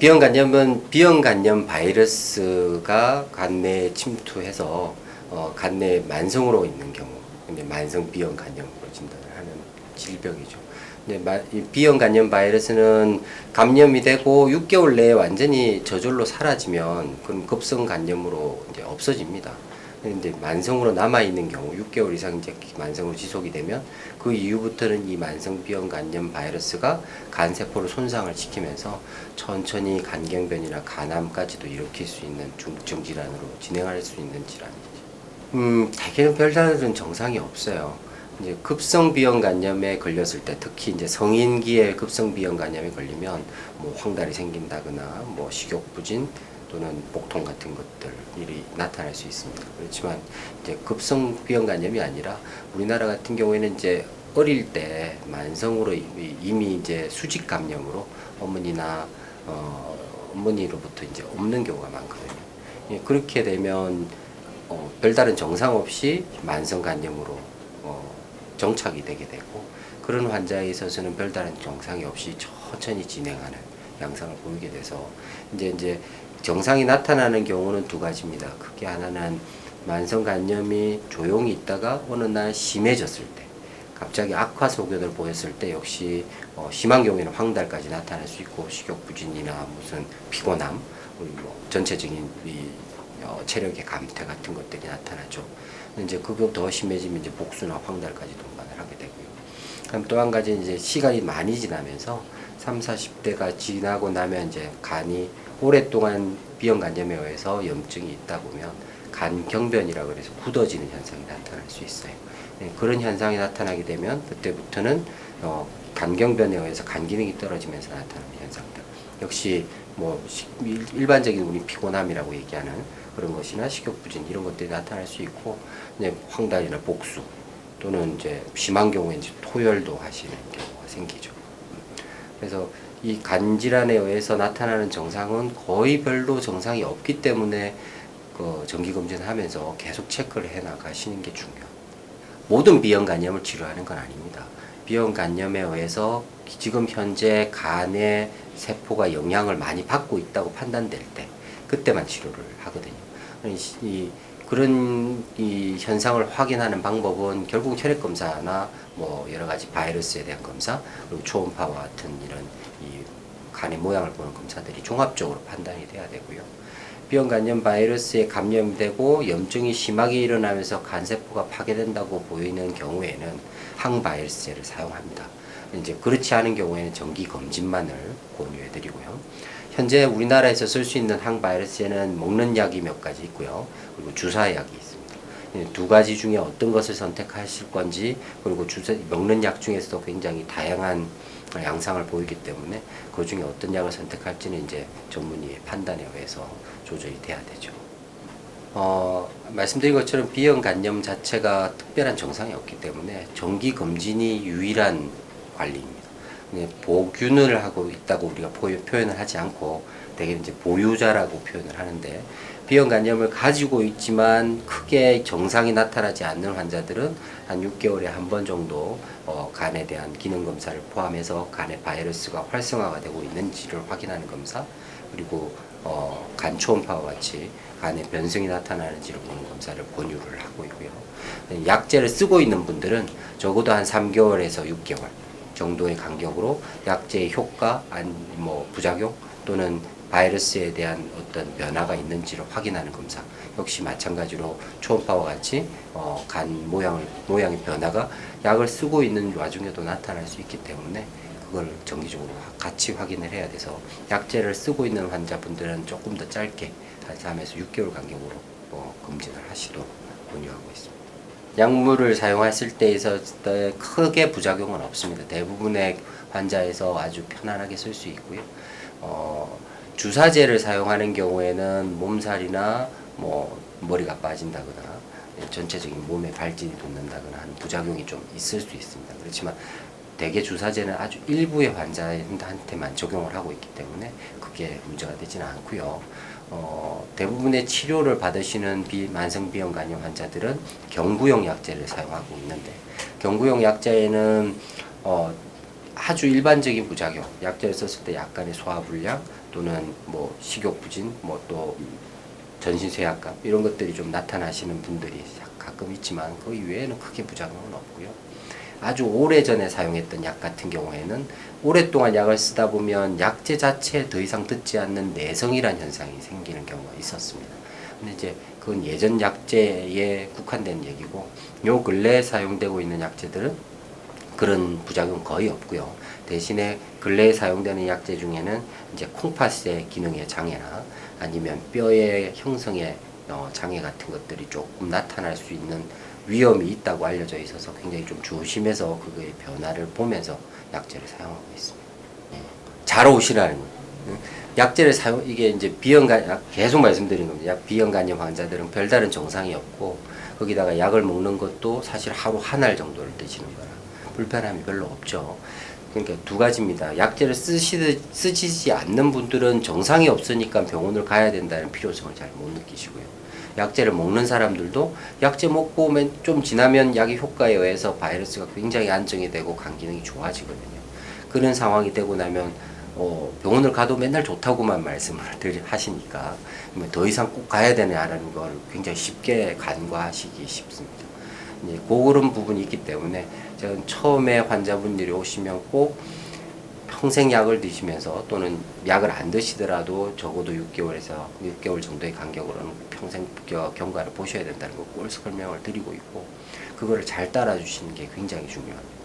비형 간염은 비형 간염 바이러스가 간내에 침투해서 간내에 만성으로 있는 경우, 근데 만성 비형 간염으로 진단을 하는 질병이죠. 근데 이 비형 간염 바이러스는 감염이 되고 6개월 내에 완전히 저절로 사라지면 그럼 급성 간염으로 이제 없어집니다. 근데 만성으로 남아 있는 경우 6개월 이상 이제 만성으로 지속이 되면 그 이후부터는 이 만성 비형 간염 바이러스가 간 세포를 손상을 시키면서 천천히 간경변이나 간암까지도 일으킬 수 있는 중증 질환으로 진행할 수 있는 질환이죠. 대개는 별다른 정상이 없어요. 이제 급성 비형 간염에 걸렸을 때, 특히 이제 성인기에 급성 비형 간염에 걸리면 뭐 황달이 생긴다거나 뭐 식욕부진 또는 복통 같은 것들이 나타날 수 있습니다. 그렇지만 이제 급성 비형 간염이 아니라 우리나라 같은 경우에는 이제 어릴 때 만성으로 이미 이제 수직 감염으로 어머니나 어머니로부터 이제 없는 경우가 많거든요. 예, 그렇게 되면 별다른 정상 없이 만성 간염으로 정착이 되게 되고, 그런 환자에 있어서는 별다른 정상이 없이 천천히 진행하는 양상을 보이게 돼서 이제 정상이 나타나는 경우는 두 가지입니다. 크게 하나는 만성 간염이 조용히 있다가 어느 날 심해졌을 때, 갑자기 악화 소견을 보였을 때 역시 심한 경우에는 황달까지 나타날 수 있고, 식욕부진이나 무슨 피곤함, 뭐 전체적인 체력의 감퇴 같은 것들이 나타나죠. 이제 그거 더 심해지면 이제 복수나 황달까지 동반을 하게 되고요. 그럼 또 한 가지 이제 시간이 많이 지나면서 30, 40대가 지나고 나면 이제 간이 오랫동안 비형 간염에 의해서 염증이 있다 보면 간경변이라고 그래서 굳어지는 현상이 나타날 수 있어요. 네, 그런 현상이 나타나게 되면 그때부터는 간경변에 의해서 간 기능이 떨어지면서 나타나는 현상들. 역시 뭐 일반적인 우리 피곤함이라고 얘기하는 그런 것이나 식욕부진 이런 것들이 나타날 수 있고, 이제 황달이나 복수 또는 이제 심한 경우에 이제 토열도 하시는 경우가 생기죠. 그래서 이 간 질환에 의해서 나타나는 정상은 거의 별로 정상이 없기 때문에 그 정기 검진을 하면서 계속 체크를 해 나가시는 게 중요해요. 모든 비형 간염을 치료하는 건 아닙니다. 비형 간염에 의해서 지금 현재 간의 세포가 영향을 많이 받고 있다고 판단될 때 그때만 치료를 하거든요. 그런 현상을 확인하는 방법은 결국 혈액 검사나 뭐 여러 가지 바이러스에 대한 검사, 그리고 초음파와 같은 이런 이 간의 모양을 보는 검사들이 종합적으로 판단이 돼야 되고요. 비형 간염 바이러스에 감염되고 염증이 심하게 일어나면서 간세포가 파괴된다고 보이는 경우에는 항바이러스제를 사용합니다. 이제 그렇지 않은 경우에는 정기 검진만을 권유해 드리고요. 현재 우리나라에서 쓸 수 있는 항바이러스제는 먹는 약이 몇 가지 있고요. 그리고 주사약이 있습니다. 두 가지 중에 어떤 것을 선택하실 건지, 그리고 먹는 약 중에서도 굉장히 다양한 양상을 보이기 때문에 그 중에 어떤 약을 선택할지는 이제 전문의의 판단에 의해서 조절이 돼야 되죠. 말씀드린 것처럼 비형 간염 자체가 특별한 정상이 없기 때문에 정기 검진이 유일한 관리입니다. 보균을 하고 있다고 우리가 표현을 하지 않고 대개 이제 보유자라고 표현을 하는데, 비형 간염을 가지고 있지만 크게 정상이 나타나지 않는 환자들은 한 6개월에 한 번 정도 간에 대한 기능 검사를 포함해서 간의 바이러스가 활성화가 되고 있는지를 확인하는 검사, 그리고 간 초음파와 같이 간에 변성이 나타나는지를 보는 검사를 권유를 하고 있고요. 약제를 쓰고 있는 분들은 적어도 한 3개월에서 6개월 정도의 간격으로 약제의 효과, 뭐 부작용 또는 바이러스에 대한 어떤 변화가 있는지를 확인하는 검사, 역시 마찬가지로 초음파와 같이 간 모양의 변화가 약을 쓰고 있는 와중에도 나타날 수 있기 때문에 그걸 정기적으로 같이 확인을 해야 돼서, 약제를 쓰고 있는 환자분들은 조금 더 짧게 한 3에서 6개월 간격으로 검진을 하시도록 권유하고 있습니다. 약물을 사용했을 때에서 크게 부작용은 없습니다. 대부분의 환자에서 아주 편안하게 쓸 수 있고요. 주사제를 사용하는 경우에는 몸살이나 뭐 머리가 빠진다거나 전체적인 몸에 발진이 돋는다거나 하는 부작용이 좀 있을 수 있습니다. 그렇지만 대개 주사제는 아주 일부의 환자한테만 적용을 하고 있기 때문에 그게 문제가 되지는 않고요. 대부분의 치료를 받으시는 만성 비형 간염 환자들은 경구용 약제를 사용하고 있는데, 경구용 약제에는 아주 일반적인 부작용, 약제를 썼을 때 약간의 소화불량 또는 뭐 식욕부진, 뭐 또 전신쇠약감 이런 것들이 좀 나타나시는 분들이 가끔 있지만 그 이외에는 크게 부작용은 없고요. 아주 오래전에 사용했던 약 같은 경우에는 오랫동안 약을 쓰다 보면 약제 자체에 더 이상 듣지 않는 내성이란 현상이 생기는 경우가 있었습니다. 근데 이제 그건 예전 약제에 국한된 얘기고, 요 근래에 사용되고 있는 약제들은 그런 부작용 거의 없고요. 대신에 근래에 사용되는 약제 중에는 이제 콩팥의 기능의 장애나 아니면 뼈의 형성의 장애 같은 것들이 조금 나타날 수 있는 위험이 있다고 알려져 있어서 굉장히 좀 조심해서 그거의 변화를 보면서 약제를 사용하고 있습니다. 잘 오시라는 거예요. 약제를 사용, 이게 이제 계속 말씀드린 겁니다. 비형간염 환자들은 별다른 정상이 없고, 거기다가 약을 먹는 것도 사실 하루 한 알 정도를 드시는 거라 불편함이 별로 없죠. 그러니까 두 가지입니다. 약제를 쓰시지 않는 분들은 정상이 없으니까 병원을 가야 된다는 필요성을 잘 못 느끼시고요. 약제를 먹는 사람들도 약제 먹고 좀 지나면 약의 효과에 의해서 바이러스가 굉장히 안정이 되고 간 기능이 좋아지거든요. 그런 상황이 되고 나면 병원을 가도 맨날 좋다고만 말씀을 하시니까 더 이상 꼭 가야 되냐라는 걸 굉장히 쉽게 간과하시기 쉽습니다. 이제 그런 부분이 있기 때문에 저는 처음에 환자분들이 오시면 꼭 평생 약을 드시면서 또는 약을 안 드시더라도 적어도 6개월 정도의 간격으로는 평생 경과를 보셔야 된다는 걸 꼭 설명을 드리고 있고, 그거를 잘 따라 주시는 게 굉장히 중요합니다.